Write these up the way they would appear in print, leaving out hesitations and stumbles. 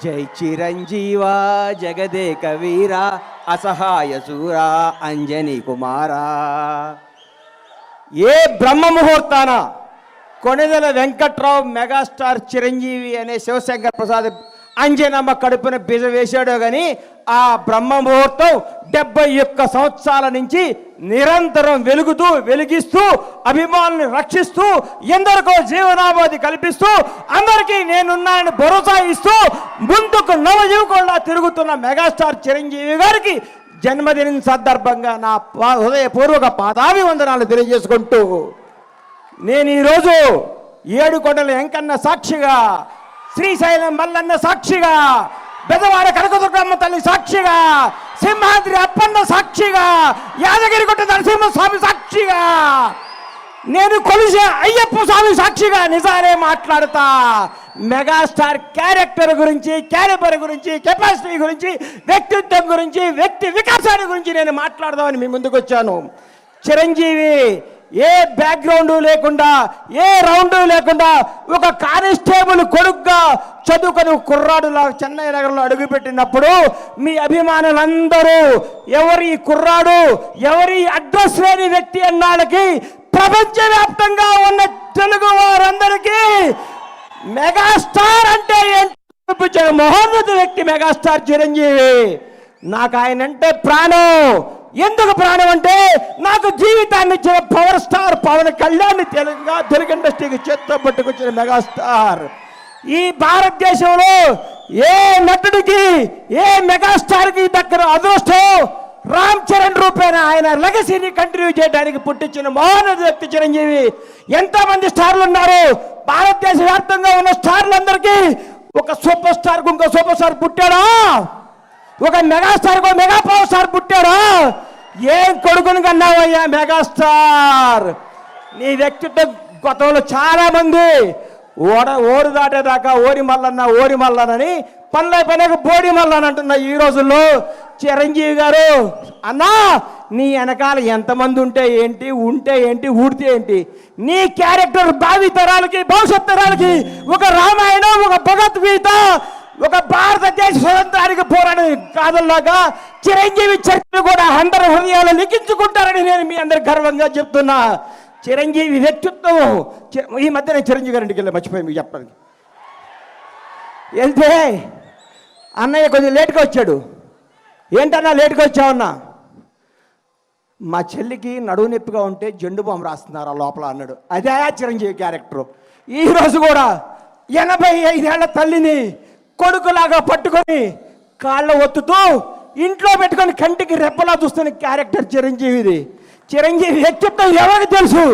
జై చిరంజీవా జగదేక వీరా అసహాయ శూరా అంజనీ కుమారా. ఏ బ్రహ్మ ముహూర్తాన కొణిదెల వెంకట్రావు మెగాస్టార్ చిరంజీవి అనే శివశంకర్ ప్రసాద్ అంజనమ్మ కడుపున బీజ వేశాడో కానీ ఆ బ్రహ్మ ముహూర్తం 71 సంవత్సరాల నుంచి నిరంతరం వెలిగిస్తూ అభిమానుల్ని రక్షిస్తూ ఎందరికో జీవనాభాది కల్పిస్తూ అందరికీ నేనున్నానని భరోసా ఇస్తూ ముందుకు నవజీవకుండా తిరుగుతున్న మెగాస్టార్ చిరంజీవి గారికి జన్మదినం సందర్భంగా నా హృదయపూర్వక పాదాభివందనాలు తెలియజేసుకుంటూ నేను ఈరోజు ఏడుకొండల వెంకన్న సాక్షిగా, శ్రీశైలం మల్లన్న సాక్షిగా, బెదవాడ కనకదుర్గమ్మ తల్లి సాక్షిగా, సింహాద్రి అప్పన్న సాక్షిగా, యాదగిరిగుట్ట నరసింహస్వామి సాక్షిగా, నేను కొలిసే అయ్యప్ప స్వామి సాక్షిగా నిజాలే మాట్లాడతా. మెగాస్టార్ క్యారెక్టర్ గురించి, క్యాలిబర్ గురించి, కెపాసిటీ గురించి, వ్యక్తిత్వం గురించి, వ్యక్తి వికాసాన్ని గురించి నేను మాట్లాడదామని మీ ముందుకు వచ్చాను. చిరంజీవి ఏ బ్యాక్గ్రౌండ్ లేకుండా, ఏ రౌండ్ లేకుండా ఒక కానిస్టేబుల్ కొడుకుగా చదువుకొని కుర్రాడులా చెన్నై నగరంలో అడుగుపెట్టినప్పుడు మీ అభిమానులందరూ ఎవరి కుర్రాడు, ఎవరి అడ్రస్ లేని వ్యక్తి అన్నాళ్ళకి ప్రపంచవ్యాప్తంగా ఉన్న తెలుగు వారందరికీ మెగాస్టార్ అంటే ఏంటో మహోన్నత వ్యక్తి మెగాస్టార్ చిరంజీవి. నాకు ఆయన అంటే ప్రాణం. ఎందుకు ప్రాణం అంటే నాకు జీవితాన్ని ఇచ్చిన పవర్ స్టార్ పవన్ కళ్యాణ్ తెలుగు ఇండస్ట్రీకి చేత్తో పట్టుకొచ్చిన మెగాస్టార్. ఈ భారతదేశంలో ఏ నటుడికి, ఏ మెగాస్టార్కి దగ్గర అదృష్టం రామ్ చరణ్ రూపేణ ఆయన లెగసీని కంటిన్యూ చేయడానికి పుట్టించిన మహోన్నత వ్యక్తి చిరంజీవి. ఎంతమంది స్టార్లు ఉన్నారు భారతదేశ వ్యాప్తంగా ఉన్న స్టార్లందరికీ ఒక సూపర్ స్టార్కు ఇంకో సూపర్ స్టార్ పుట్టాడా? ఒక మెగాస్టార్కు మెగా పవర్ స్టార్ పుట్టాడా? ఏం కొడుకుని కన్నావయ్యా మెగాస్టార్? నీ వ్యక్తిత్వం గతంలో చాలా మంది ఓరు దాటేదాకా ఓరి మల్లనని పనులకు బోడి మల్లన అంటున్న ఈ రోజుల్లో చిరంజీవి గారు అన్నా నీ వెనకాల ఎంతమంది ఉంటే ఏంటి, ఊడితే ఏంటి? నీ క్యారెక్టర్ భావి తరాలకి, భవిష్యత్ తరాలకి ఒక రామాయణం, ఒక భగవద్గీత, ఒక భారతదేశ స్వతంత్రానికి పోరాడే కాదల్లాగా చిరంజీవి చరిత్ర కూడా అందరి హృదయాలు లిఖించుకుంటారని నేను మీ అందరికి గర్వంగా చెప్తున్నా. చిరంజీవి వ్యక్తిత్వం. ఈ మధ్య నేను చిరంజీవి గారింటికి వెళ్ళి మర్చిపోయి మీకు చెప్పడానికి వెళ్తే అన్నయ్య కొంచెం లేట్గా వచ్చాడు. ఏంటన్నా లేట్గా వచ్చావన్నా? మా చెల్లికి నడువు నొప్పిగా ఉంటే జెండు బాంబు రాస్తున్నారు ఆ లోపల అన్నాడు. అదే చిరంజీవి క్యారెక్టరు. ఈరోజు కూడా 85 ఏళ్ల తల్లిని కొడుకులాగా పట్టుకొని కాళ్ళ ఒత్తుతూ ఇంట్లో పెట్టుకొని కంటికి రెప్పలా చూస్తున్న క్యారెక్టర్ చిరంజీవిది. చిరంజీవి వ్యక్తిత్వం ఎవరికి తెలుసు?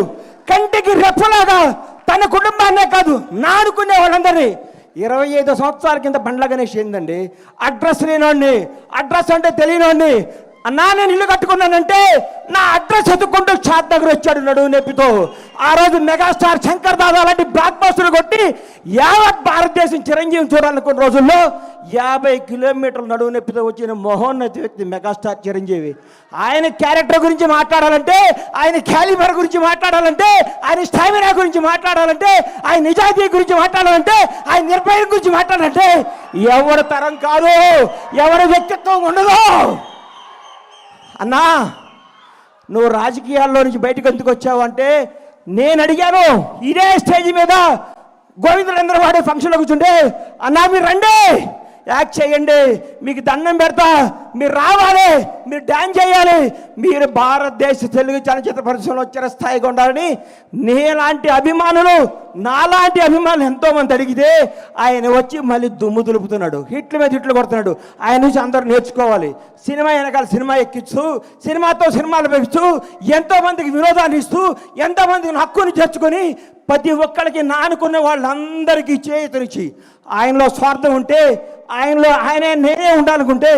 కంటికి రెప్పలాగా తన కుటుంబాన్నే కాదు నానుకునే వాళ్ళందరినీ. 25 సంవత్సరాల కింద బండ్ల గణేష్ ఏందండి అడ్రస్ లేనోడిని, అడ్రస్ అంటే తెలియనోడిని. అన్నా నేను ఇల్లు కట్టుకున్నానంటే నా అడ్రస్ ఎత్తుకుంటూ చాట్ దగ్గర వచ్చాడు నడువు నొప్పితో. ఆ రోజు మెగాస్టార్ శంకర్ దాదా లాంటి బ్లాక్ బస్టర్లు కొట్టి యావత్ భారతదేశం చిరంజీవిని చూడాలనుకున్న రోజుల్లో 50 కిలోమీటర్లు నడువు నొప్పితో వచ్చిన మహోన్నత వ్యక్తి మెగాస్టార్ చిరంజీవి. ఆయన క్యారెక్టర్ గురించి మాట్లాడాలంటే, ఆయన క్యాలిబర్ గురించి మాట్లాడాలంటే, ఆయన స్టామినా గురించి మాట్లాడాలంటే, ఆయన నిజాయితీ గురించి మాట్లాడాలంటే, ఆయన నిర్భయం గురించి మాట్లాడాలంటే ఎవరి తరం కాదు, ఎవరి వ్యక్తిత్వం ఉండదు. అన్నా నువ్వు రాజకీయాల్లో నుంచి బయటకు ఎందుకు వచ్చావు అంటే నేను అడిగాను. ఇదే స్టేజ్ మీద గోవిందులందరూ వాడే ఫంక్షన్లో కూర్చుంటే అన్నా మీరు రండి, యాక్ట్ చేయండి, మీకు దండం పెడతా, మీరు రావాలి, మీరు డ్యాన్స్ చేయాలి, మీరు భారతదేశ తెలుగు చలనచిత్ర పరిశ్రమలో వచ్చిన స్థాయిగా ఉండాలని నీలాంటి అభిమానులు, నాలాంటి అభిమానులు ఎంతోమంది అడిగితే ఆయన వచ్చి మళ్ళీ దుమ్ము దులుపుతున్నాడు, హిట్ల మీద హిట్లు కొడుతున్నాడు. ఆయన నుంచి అందరూ నేర్చుకోవాలి. సినిమా వెనకాల సినిమా ఎక్కిస్తూ, సినిమాతో సినిమాలు పెంచుతూ, ఎంతోమందికి వినోదాన్ని ఇస్తూ, ఎంతోమందికి హక్కుని తెచ్చుకొని ప్రతి ఒక్కరికి నానుకున్న వాళ్ళందరికీ చేతునిచ్చి ఆయనలో స్వార్థం ఉంటే, ఆయనే నేనే ఉండాలనుకుంటే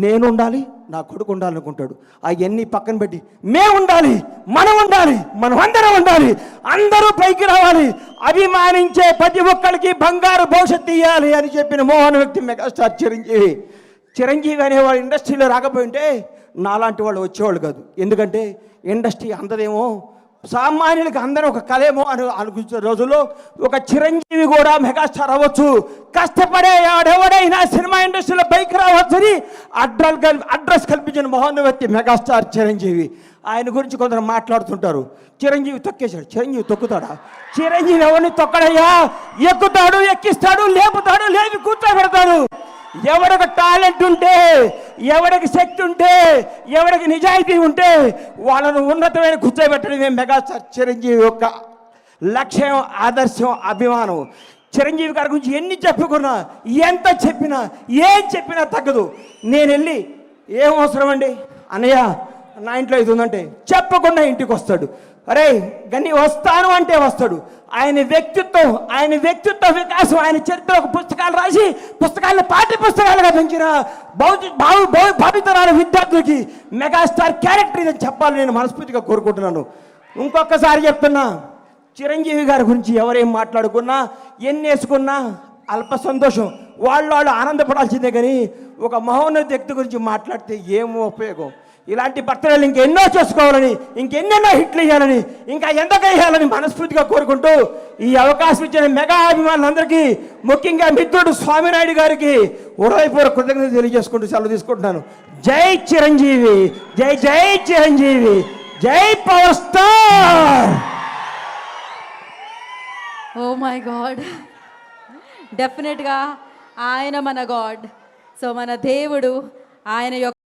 నేను ఉండాలి, నా కొడుకు ఉండాలనుకుంటాడు. అవన్నీ పక్కన పెట్టి మేము ఉండాలి, మనం ఉండాలి, మనం అందరం ఉండాలి, అందరూ పైకి రావాలి, అభిమానించే ప్రతి ఒక్కరికి బంగారు భవిష్యత్తు ఇవ్వాలి అని చెప్పిన మోహన వ్యక్తి మెగాస్టార్ చిరంజీవి. చిరంజీవి అనేవాడు ఇండస్ట్రీలో రాకపోయింటే నాలాంటి వాళ్ళు వచ్చేవాళ్ళు కాదు. ఎందుకంటే ఇండస్ట్రీ అందదేమో సామాన్యులకి అందరూ ఒక కళేమో అని అనుకుంటున్న రోజుల్లో ఒక చిరంజీవి కూడా మెగాస్టార్ అవ్వచ్చు, కష్టపడే ఎవడైనా సినిమా ఇండస్ట్రీలో పైకి రావచ్చని అడ్రస్ కల్పించిన మహోన్నత వ్యక్తి మెగాస్టార్ చిరంజీవి. ఆయన గురించి కొందరు మాట్లాడుతుంటారు, చిరంజీవి తొక్కేశాడు. చిరంజీవి తొక్కుతాడా? చిరంజీవి ఎవరిని తొక్కడయ్యా? ఎక్కుతాడు, ఎక్కిస్తాడు, లేపుతాడు, లేపి కూర్చోబెడతాడు. ఎవడికి టాలెంట్ ఉంటే, ఎవడికి శక్తి ఉంటే, ఎవడికి నిజాయితీ ఉంటే వాళ్ళను ఉన్నతమైన కూర్చోబెట్టడమే మెగాస్టార్ చిరంజీవి యొక్క లక్ష్యం, ఆదర్శం, అభిమానం. చిరంజీవి గారి గురించి ఎన్ని చెప్పుకున్నా, ఎంత చెప్పినా, ఏం చెప్పినా తగ్గదు. నేను వెళ్ళి ఏం అవసరం అండి అన్నయ్య నా ఇంట్లో ఇది ఉందంటే చెప్పకుండా ఇంటికి వస్తాడు. అరే గని వస్తాను అంటే వస్తాడు. ఆయన వ్యక్తిత్వ వికాసం, ఆయన చరిత్ర పుస్తకాలు రాసి పుస్తకాలను పాఠ్య పుస్తకాలుగా పెంచిన భావితరాల విద్యార్థులకి మెగాస్టార్ క్యారెక్టర్ ఇదని చెప్పాలని నేను మనస్ఫూర్తిగా కోరుకుంటున్నాను. ఇంకొకసారి చెప్తున్నా, చిరంజీవి గారి గురించి ఎవరేం మాట్లాడుకున్నా, ఎన్ని వేసుకున్నా అల్ప సంతోషం, వాళ్ళు ఆనందపడాల్సిందే. కానీ ఒక మహోన్నత వ్యక్తి గురించి మాట్లాడితే ఏమో ఉపయోగం? ఇలాంటి భక్తులు ఇంకెన్నో చేసుకోవాలని, ఇంకెన్నెన్నో హిట్లు ఇవ్వాలని, ఇంకా ఎంతగా వేయాలని మనస్ఫూర్తిగా కోరుకుంటూ ఈ అవకాశం ఇచ్చిన మెగా అభిమానులందరికీ, ముఖ్యంగా మిత్రుడు స్వామినాయుడు గారికి హృదయపూర్వక కృతజ్ఞతలు తెలియజేసుకుంటూ సెలవు తీసుకుంటున్నాను. జై చిరంజీవి, జై జై చిరంజీవి, జై power star. Oh my god, డెఫినెట్గా ఆయన మన గాడ్. సో మన దేవుడు, ఆయన యొక్క